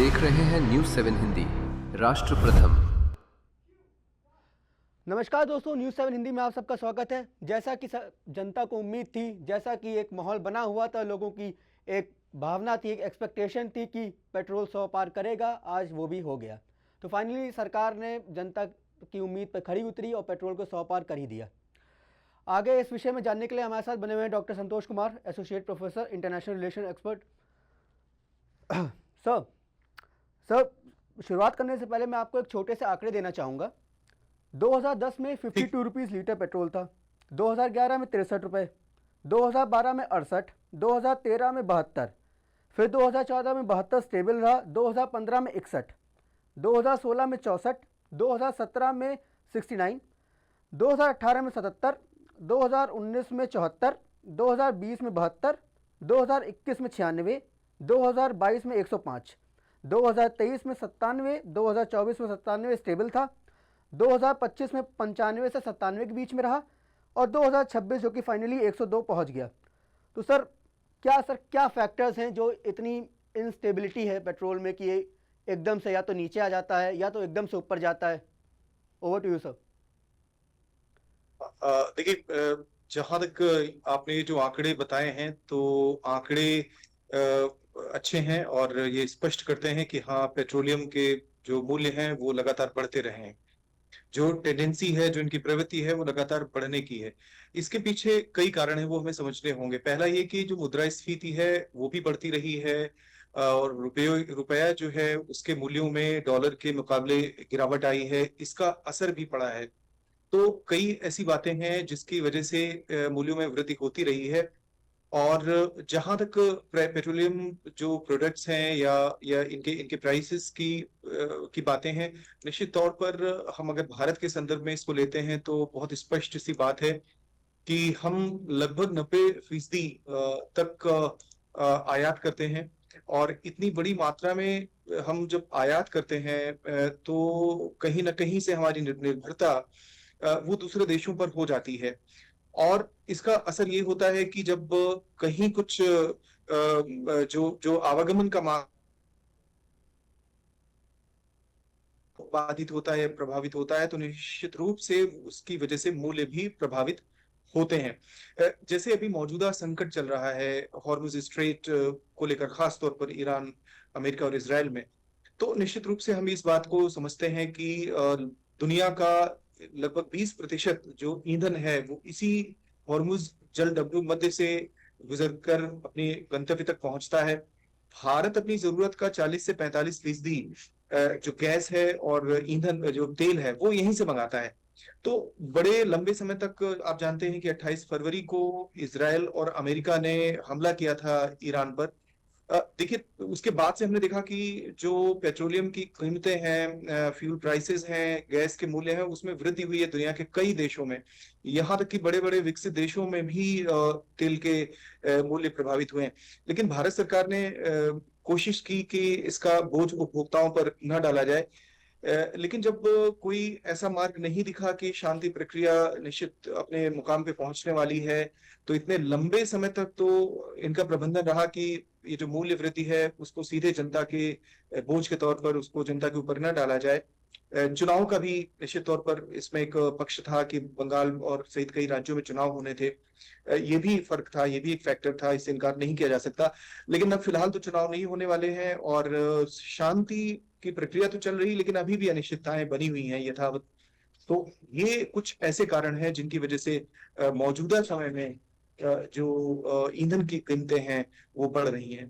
देख रहे हैं न्यूज़ 7 हिंदी, राष्ट्र प्रथम। नमस्कार दोस्तों, न्यूज़ 7 हिंदी में आप सबका स्वागत है। जैसा कि जनता को उम्मीद थी, जैसा कि एक माहौल बना हुआ था, लोगों की एक भावना थी, एक एक्सपेक्टेशन थी कि पेट्रोल 100 पार करेगा, आज वो भी हो गया। तो फाइनली सरकार ने जनता की उम्मीद पर खरी उतरी और पेट्रोल को 100 पार कर ही दिया। आगे इस विषय में जानने के लिए हमारे साथ बने हुए हैं doctor Santosh Kumar, associate professor, international relation expert. Sir sir शुरुआत करने से पहले मैं आपको एक छोटे से आंकड़े देना चाहूँगा। 2010 में 52 रुपीज़ लीटर पेट्रोल था, 2011 में 63 रुपये, 2012 में 68, 2013 में 72, फिर 2014 में 72 स्टेबल रहा, 2015 में 61, 2016 में 64, 2017 में 69, 2018 में 77, 2019 में 74, 2020 में 72, 2021 में 96, 2022 में 105, 2023 में 97, 2024 में 97 स्टेबल था, 2025 में 95 से 97 के बीच में रहा और 2026 जो कि फाइनली 102 पहुंच गया। तो सर क्या फैक्टर्स हैं जो इतनी इनस्टेबिलिटी है पेट्रोल में कि ये एकदम से या तो नीचे आ जाता है या तो एकदम से ऊपर जाता है? Over to you sir. देखिए, जहां तक आपने ये जो आंकड़े बताए हैं तो आंकड़े अच्छे हैं और ये स्पष्ट करते हैं कि हाँ, पेट्रोलियम के जो मूल्य हैं वो लगातार बढ़ते रहे हैं। जो टेंडेंसी है, जो इनकी प्रवृत्ति है, वो लगातार बढ़ने की है। इसके पीछे कई कारण हैं, वो हमें समझने होंगे। पहला ये कि जो मुद्रास्फीति है वो भी बढ़ती रही है और रुपया जो है उसके मूल्यों में डॉलर के मुकाबले गिरावट आई है, इसका असर भी पड़ा है। तो कई ऐसी बातें हैं जिसकी वजह से मूल्यों में वृद्धि होती रही है। और जहां तक पेट्रोलियम जो प्रोडक्ट्स हैं या इनके इनके प्राइसेस की बातें हैं, निश्चित तौर पर हम अगर भारत के संदर्भ में इसको लेते हैं तो बहुत स्पष्ट सी बात है कि हम लगभग 90% तक आयात करते हैं। और इतनी बड़ी मात्रा में हम जब आयात करते हैं तो कहीं ना कहीं से हमारी निर्भरता वो दूसरे देशों पर हो जाती है। और इसका असर ये होता है कि जब कहीं कुछ जो जो आवागमन का मार्ग बाधित होता है, प्रभावित होता है, तो निश्चित रूप से उसकी वजह से मूल्य भी प्रभावित होते हैं। जैसे अभी मौजूदा संकट चल रहा है हॉर्मुज स्ट्रेट को लेकर, खास तौर पर ईरान, अमेरिका और इजराइल में, तो निश्चित रूप से हम इस बात को समझते हैं कि दुनिया का लगभग 20% जो ईंधन है वो इसी हॉर्मुज जल डब्ल्यू मध्य से गुजरकर अपने गंतव्य तक पहुंचता है। भारत अपनी जरूरत का 40 से 45% जो गैस है और ईंधन जो तेल है वो यहीं से मंगाता है। तो बड़े लंबे समय तक आप जानते हैं कि 28 फरवरी को इजराइल और अमेरिका ने हमला किया था ईरान पर। देखिए, उसके बाद से हमने देखा कि जो पेट्रोलियम की कीमतें हैं, फ्यूल प्राइसेस हैं, गैस के मूल्य हैं, उसमें वृद्धि हुई है दुनिया के कई देशों में। यहाँ तक कि बड़े बड़े विकसित देशों में भी तेल के मूल्य प्रभावित हुए हैं। लेकिन भारत सरकार ने कोशिश की कि इसका बोझ उपभोक्ताओं पर न डाला जाए। लेकिन जब कोई ऐसा मार्ग नहीं दिखा कि शांति प्रक्रिया निश्चित अपने मुकाम पे पहुंचने वाली है, तो इतने लंबे समय तक तो इनका प्रबंधन रहा कि ये जो मूल्य वृद्धि है उसको सीधे जनता के बोझ के तौर पर उसको जनता के ऊपर न डाला जाए। चुनाव का भी निश्चित तौर पर इसमें एक पक्ष था कि बंगाल और सहित कई राज्यों में चुनाव होने थे। ये भी फर्क था, ये भी एक फैक्टर था, इससे इनकार नहीं किया जा सकता। लेकिन अब फिलहाल तो चुनाव नहीं होने वाले हैं और शांति की प्रक्रिया तो चल रही, लेकिन अभी भी अनिश्चितताएं बनी हुई हैं यथावत। तो ये कुछ ऐसे कारण हैं जिनकी वजह से मौजूदा समय में जो ईंधन की कीमतें हैं वो बढ़ रही हैं।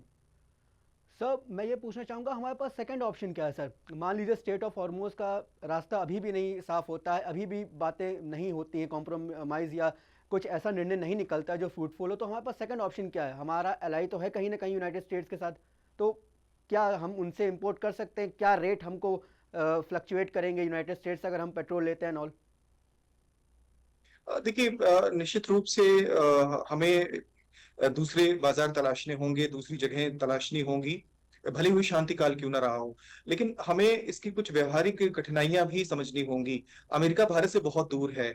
सर मैं ये पूछना चाहूँगा, हमारे पास सेकंड ऑप्शन क्या है सर? मान लीजिए स्टेट ऑफ हॉर्मुज का रास्ता अभी भी नहीं साफ होता है, अभी भी बातें नहीं होती हैं, कॉम्प्रोमाइज़ या कुछ ऐसा निर्णय नहीं निकलता जो फ्रूटफुल हो, तो हमारे पास सेकंड ऑप्शन क्या है? हमारा एलाई तो है कहीं ना कहीं यूनाइटेड स्टेट्स के साथ, तो क्या हम उनसे इंपोर्ट कर सकते हैं? क्या रेट हमको फ्लक्चुएट करेंगे यूनाइटेड स्टेट्स अगर हम पेट्रोल लेते हैं ऑल? देखिए, निश्चित रूप से हमें दूसरे बाजार तलाशने होंगे, दूसरी जगहें तलाशनी होंगी, भले हुई शांति काल क्यों ना रहा हो। लेकिन हमें इसकी कुछ व्यवहारिक कठिनाइयां भी समझनी होंगी। अमेरिका भारत से बहुत दूर है।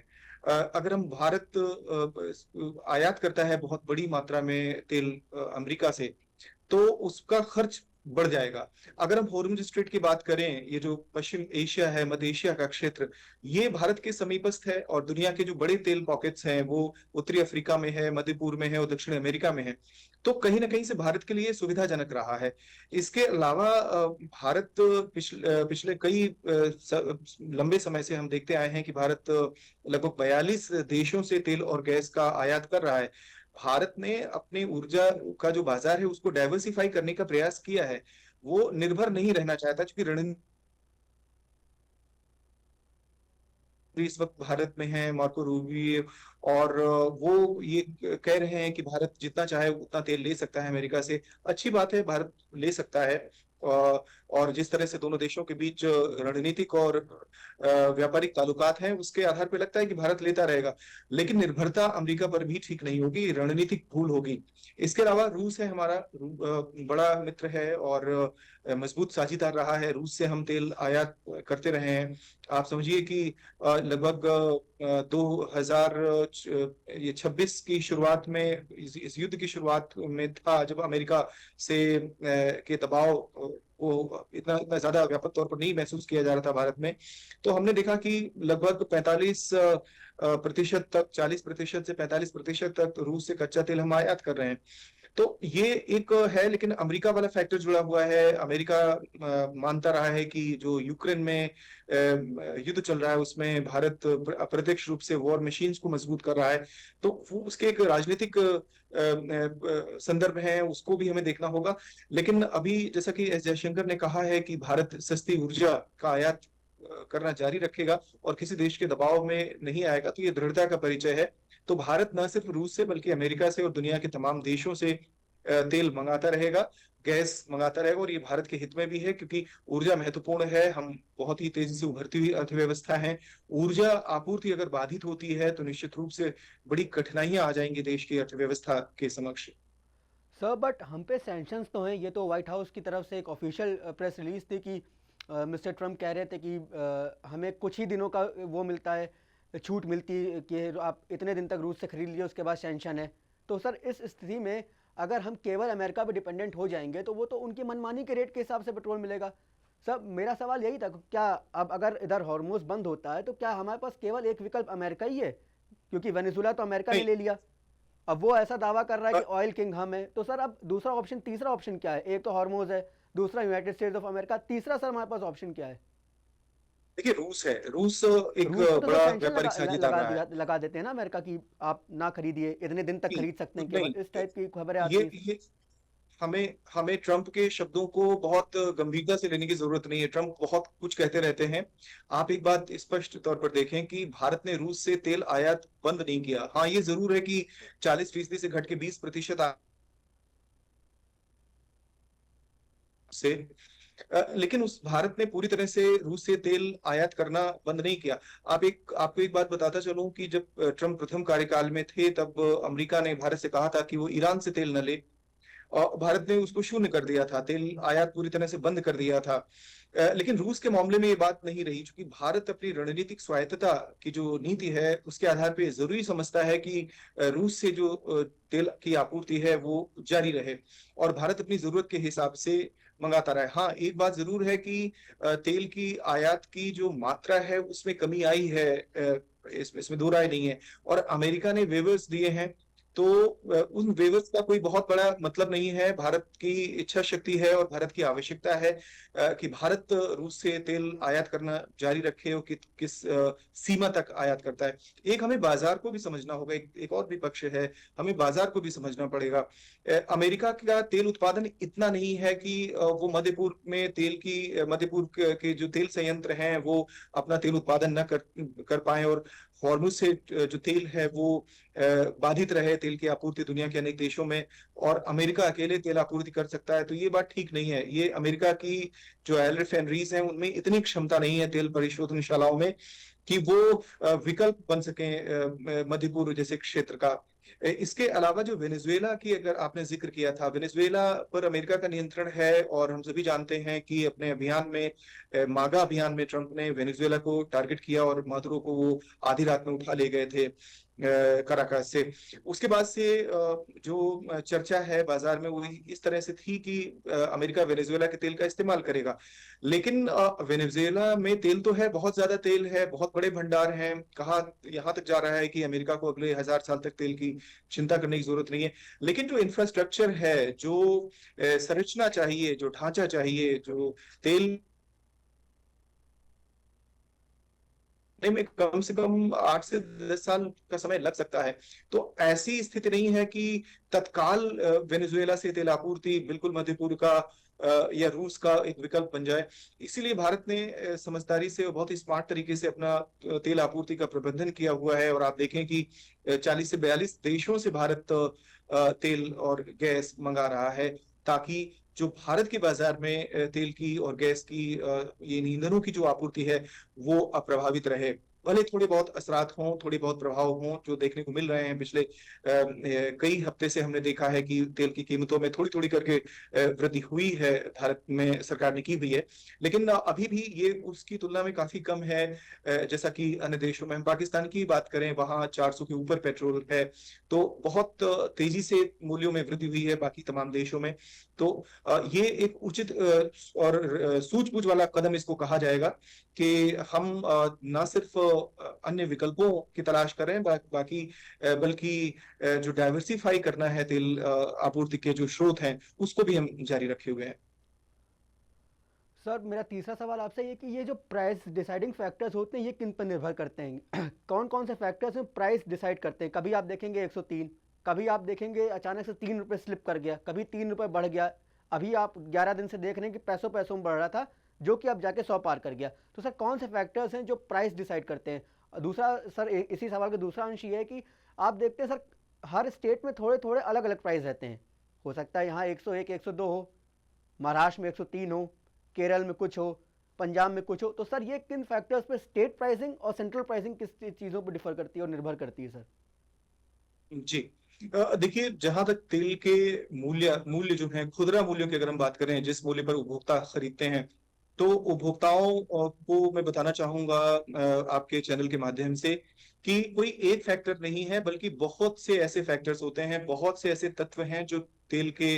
अगर हम भारत आयात करता है बहुत बड़ी मात्रा में तेल अमेरिका से, तो उसका खर्च बढ़ जाएगा। अगर हम हॉर्मुज स्ट्रेट की बात करें, ये जो पश्चिम एशिया है, मध्य एशिया का क्षेत्र, ये भारत के समीपस्थ है और दुनिया के जो बड़े तेल पॉकेट्स हैं वो उत्तरी अफ्रीका में है, मध्य पूर्व में है और दक्षिण अमेरिका में है। तो कहीं ना कहीं से भारत के लिए सुविधाजनक रहा है। इसके अलावा भारत पिछले कई लंबे समय से हम देखते आए हैं कि भारत लगभग 42 देशों से तेल और गैस का आयात कर रहा है। भारत ने अपने ऊर्जा का जो बाजार है उसको डाइवर्सिफाई करने का प्रयास किया है। वो निर्भर नहीं रहना चाहता, क्योंकि रणनीति इस वक्त भारत में है, मार्को रूबियो, और वो ये कह रहे हैं कि भारत जितना चाहे उतना तेल ले सकता है अमेरिका से। अच्छी बात है, भारत ले सकता है। और जिस तरह से दोनों देशों के बीच रणनीतिक और व्यापारिक ताल्लुकात हैं, उसके आधार पर लगता है कि भारत लेता रहेगा। लेकिन निर्भरता अमेरिका पर भी ठीक नहीं होगी, रणनीतिक भूल होगी। इसके अलावा रूस है हमारा, बड़ा मित्र है और मजबूत साझीदार रहा है। रूस से हम तेल आयात करते रहे हैं। आप समझिए कि लगभग 2026 की शुरुआत में, इस युद्ध की शुरुआत में था जब अमेरिका से के दबाव को इतना इतना ज्यादा व्यापक तौर पर नहीं महसूस किया जा रहा था भारत में। तो हमने देखा कि लगभग 45% तक, 40% से 45% तक रूस से कच्चा तेल हम आयात कर रहे हैं। तो ये एक है, लेकिन अमेरिका वाला फैक्टर जुड़ा हुआ है। अमेरिका मानता रहा है कि जो यूक्रेन में युद्ध चल रहा है उसमें भारत अप्रत्यक्ष रूप से वॉर मशीन्स को मजबूत कर रहा है। तो वो उसके एक राजनीतिक संदर्भ है, उसको भी हमें देखना होगा। लेकिन अभी जैसा कि एस जयशंकर ने कहा है कि भारत सस्ती ऊर्जा का आयात करना जारी रखेगा और किसी देश के दबाव में नहीं आएगा, तो ये दृढ़ता का परिचय है। तो भारत न सिर्फ रूस से बल्कि अमेरिका से और दुनिया के तमाम देशों से तेल मंगाता रहेगा, गैस मंगाता रहेगा। और ये भारत के हित में भी है, क्योंकि ऊर्जा महत्वपूर्ण है। हम बहुत ही तेजी से उभरती हुई अर्थव्यवस्था है। ऊर्जा आपूर्ति अगर बाधित होती है तो निश्चित रूप से बड़ी कठिनाइयां आ जाएंगी देश की अर्थव्यवस्था के समक्ष। सर बट हम पे सैंक्शंस तो हैं, ये तो व्हाइट हाउस की तरफ से एक ऑफिशियल प्रेस रिलीज थी कि मिस्टर ट्रम्प कह रहे थे कि हमें कुछ ही दिनों का वो मिलता है, छूट मिलती है कि आप इतने दिन तक रूस से खरीद लीजिए, उसके बाद सैंक्शन है। तो सर इस स्थिति में अगर हम केवल अमेरिका पे डिपेंडेंट हो जाएंगे तो वो तो उनकी मनमानी के रेट के हिसाब से पेट्रोल मिलेगा। सर मेरा सवाल यही था, क्या अब अगर इधर हॉर्मुज बंद होता है तो क्या हमारे पास केवल एक विकल्प अमेरिका ही है? क्योंकि वेनेजुला तो अमेरिका ने नहीं, ले लिया, अब वो ऐसा दावा कर रहा है कि ऑयल किंग हम है। तो सर अब दूसरा ऑप्शन, तीसरा ऑप्शन क्या है? एक तो हॉर्मोज है, दूसरा यूनाइटेड स्टेट्स ऑफ अमेरिका, तीसरा सर हमारे पास ऑप्शन क्या है? देखिए, रूस है। रूस एक रूस पे तो सर बड़ा सैंक्शन व्यापारिक साझीदार रहा है। लगा देते हैं ना अमेरिका की, आप ना खरीदिए, इतने दिन तक नहीं, खरीद सकते हैं केवल, नहीं, इस टाइप की खबरें आती हैं। ये हमें हमें ट्रंप के शब्दों को बहुत गंभीरता से लेने की जरूरत नहीं है। ट्रंप बहुत कुछ कहते रहते हैं। आप एक बात स्पष्ट तौर पर देखें कि भारत ने रूस से तेल आयात बंद नहीं किया। हाँ, ये जरूर है कि 40% से घट के 20% से, लेकिन उस भारत ने पूरी तरह से रूस से तेल आयात करना बंद नहीं किया। आपको एक बात बताता चलूं कि जब ट्रंप प्रथम कार्यकाल में थे तब अमेरिका ने भारत से कहा था कि वो ईरान से तेल न ले, और भारत ने उसको शून्य कर दिया था, तेल आयात पूरी तरह से बंद कर दिया था। लेकिन रूस के मामले में ये बात नहीं रही, क्योंकि भारत अपनी रणनीतिक स्वायत्तता की जो नीति है उसके आधार पे जरूरी समझता है कि रूस से जो तेल की आपूर्ति है वो जारी रहे और भारत अपनी जरूरत के हिसाब से मंगाता रहे। हाँ, एक बात जरूर है कि तेल की आयात की जो मात्रा है उसमें कमी आई है, इसमें दो राय नहीं है। और अमेरिका ने वेवर्स दिए हैं, तो उन वेवर्स का कोई बहुत बड़ा मतलब नहीं है। भारत की इच्छा शक्ति है और भारत की आवश्यकता है कि भारत रूस से तेल आयात करना जारी रखे और किस सीमा तक आयात करता है। एक हमें बाजार को भी समझना होगा, एक और भी पक्ष है, हमें बाजार को भी समझना पड़ेगा। अमेरिका का तेल उत्पादन इतना नहीं है कि वो मध्य पूर्व में मध्य पूर्व के जो तेल संयंत्र हैं वो अपना तेल उत्पादन न कर पाए और हॉर्मुज से जो तेल है वो बाधित रहे, तेल की आपूर्ति दुनिया के अनेक देशों में, और अमेरिका अकेले तेल आपूर्ति कर सकता है। तो ये बात ठीक नहीं है। ये अमेरिका की जो ऑयल रिफाइनरीज हैं उनमें इतनी क्षमता नहीं है तेल परिशोधनशालाओं में कि वो विकल्प बन सके मध्य पूर्व जैसे क्षेत्र का। इसके अलावा जो वेनेजुएला की अगर आपने जिक्र किया था, वेनेजुएला पर अमेरिका का नियंत्रण है और हम सभी जानते हैं कि अपने अभियान में, मागा अभियान में ट्रंप ने वेनेजुएला को टारगेट किया और मादुरो को वो आधी रात में उठा ले गए थे। काराकास से। उसके बाद से जो चर्चा है बाजार में वो इस तरह से थी कि अमेरिका वेनेजुएला के तेल का इस्तेमाल करेगा, लेकिन वेनेजुएला में तेल तो है, बहुत ज्यादा तेल है, बहुत बड़े भंडार हैं। कहा यहाँ तक जा रहा है कि अमेरिका को अगले 1000 साल तक तेल की चिंता करने की जरूरत नहीं है। लेकिन जो इंफ्रास्ट्रक्चर है, जो संरचना चाहिए, जो ढांचा चाहिए, जो तेल में कम से कम 8 से 10 साल का समय लग सकता है। तो ऐसी स्थिति नहीं है कि तत्काल वेनेजुएला से तेल आपूर्ति बिल्कुल मध्य पूर्व का या रूस का एक विकल्प बन जाए। इसीलिए भारत ने समझदारी से और बहुत ही स्मार्ट तरीके से अपना तेल आपूर्ति का प्रबंधन किया हुआ है। और आप देखें कि 40 से 42 देशों से भारत तेल और गैस मंगा रहा है, ताकि जो भारत के बाजार में तेल की और गैस की ये ईंधनों की जो आपूर्ति है वो अप्रभावित रहे। भले थोड़े बहुत असरात हों, थोड़े बहुत प्रभाव हों जो देखने को मिल रहे हैं। पिछले कई हफ्ते से हमने देखा है कि तेल की कीमतों में थोड़ी थोड़ी करके वृद्धि हुई है, भारत में सरकार ने की हुई है, लेकिन अभी भी ये उसकी तुलना में काफी कम है। जैसा कि अन्य देशों में, हम पाकिस्तान की बात करें, वहां 400 के ऊपर पेट्रोल है, तो बहुत तेजी से मूल्यों में वृद्धि हुई है बाकी तमाम देशों में। तो ये एक उचित और सूझबूझ वाला कदम इसको कहा जाएगा कि हम न सिर्फ अन्य विकल्पों की तलाश करें बाकी बल्कि जो डाइवर्सिफाई करना है तेल आपूर्ति के जो स्रोत हैं उसको भी हम जारी रखे हुए हैं। सर, मेरा तीसरा सवाल आपसे ये कि ये जो प्राइस डिसाइडिंग फैक्टर्स होते हैं ये किन पर निर्भर करते हैं? कौन कौन से फैक्टर्स में प्राइस डिसाइड करते हैं? कभी आप देखेंगे 103, कभी आप देखेंगे अचानक से 3 रुपये स्लिप कर गया, कभी 3 रुपये बढ़ गया। अभी आप 11 दिन से देख रहे हैं कि पैसों पैसों में बढ़ रहा था, जो कि अब जाके 100 पार कर गया। तो सर, कौन से फैक्टर्स हैं जो प्राइस डिसाइड करते हैं? दूसरा सर, इसी सवाल का दूसरा अंश ये है कि आप देखते हैं सर, हर स्टेट में थोड़े थोड़े अलग अलग प्राइस रहते हैं। हो सकता है यहाँ 101, 102 हो, महाराष्ट्र में 103 हो, केरल में कुछ हो, पंजाब में कुछ हो। तो सर, ये किन फैक्टर्स पे स्टेट प्राइसिंग और सेंट्रल प्राइसिंग किस चीज़ों पर डिफर करती है और निर्भर करती है सर? जी, देखिए, जहां तक तेल के मूल्य जो है, खुदरा मूल्यों की अगर हम बात करें, जिस मूल्य पर उपभोक्ता खरीदते हैं, तो उपभोक्ताओं को मैं बताना चाहूंगा आपके चैनल के माध्यम से कि कोई एक फैक्टर नहीं है, बल्कि बहुत से ऐसे फैक्टर्स होते हैं, बहुत से ऐसे तत्व हैं जो तेल के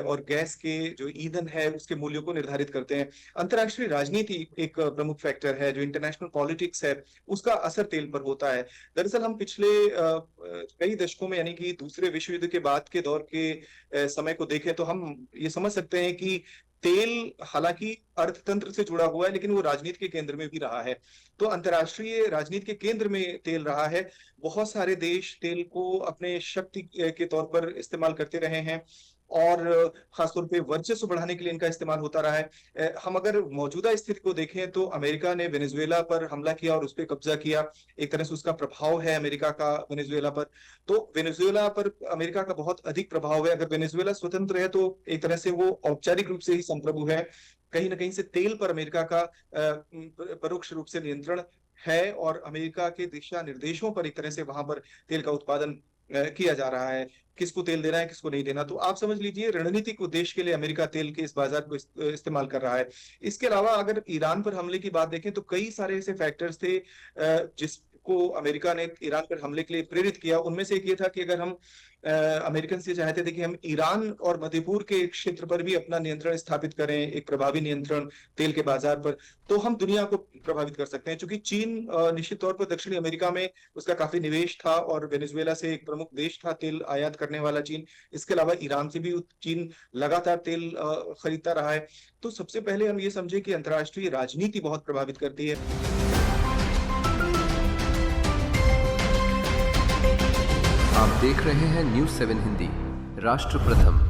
और गैस के जो ईंधन है उसके मूल्यों को निर्धारित करते हैं। अंतर्राष्ट्रीय राजनीति एक प्रमुख फैक्टर है, जो इंटरनेशनल पॉलिटिक्स है उसका असर तेल पर होता है। दरअसल हम पिछले कई दशकों में, यानी कि दूसरे विश्व युद्ध के बाद के दौर के समय को देखें तो हम ये समझ सकते हैं कि तेल हालांकि अर्थतंत्र से जुड़ा हुआ है, लेकिन वो राजनीति के केंद्र में भी रहा है। तो अंतर्राष्ट्रीय राजनीति के केंद्र में तेल रहा है। बहुत सारे देश तेल को अपने शक्ति के तौर पर इस्तेमाल करते रहे हैं और खासतौर पे वर्चस्व बढ़ाने के लिए इनका इस्तेमाल होता रहा है। हम अगर मौजूदा स्थिति को देखें तो अमेरिका ने वेनेजुएला पर हमला किया और उस पर कब्जा किया। एक तरह से उसका प्रभाव है अमेरिका का वेनेजुएला पर। तो वेनेजुएला पर अमेरिका का बहुत अधिक प्रभाव है। अगर वेनेजुएला स्वतंत्र है तो एक तरह से वो औपचारिक रूप से ही संप्रभु है। कहीं ना कहीं से तेल पर अमेरिका का परोक्ष रूप से नियंत्रण है और अमेरिका के दिशा निर्देशों पर एक तरह से वहां पर तेल का उत्पादन किया जा रहा है। किसको तेल देना है, किसको नहीं देना, तो आप समझ लीजिए रणनीतिक उद्देश्य के लिए अमेरिका तेल के इस बाजार को इस्तेमाल कर रहा है। इसके अलावा अगर ईरान पर हमले की बात देखें तो कई सारे ऐसे फैक्टर्स थे जिसको अमेरिका ने ईरान पर हमले के लिए प्रेरित किया। उनमें से एक ये था कि अगर हम अमेरिकन से चाहते थे कि हम ईरान और मध्यपूर्व के क्षेत्र पर भी अपना नियंत्रण स्थापित करें, एक प्रभावी नियंत्रण तेल के बाजार पर, तो हम दुनिया को प्रभावित कर सकते हैं। क्योंकि चीन निश्चित तौर पर दक्षिणी अमेरिका में उसका काफी निवेश था और वेनेजुएला से एक प्रमुख देश था तेल आयात करने वाला चीन। इसके अलावा ईरान से भी चीन लगातार तेल खरीदता रहा है। तो सबसे पहले हम ये समझे कि अंतर्राष्ट्रीय राजनीति बहुत प्रभावित करती है। आप देख रहे हैं न्यूज़ 7 हिंदी, राष्ट्र प्रथम।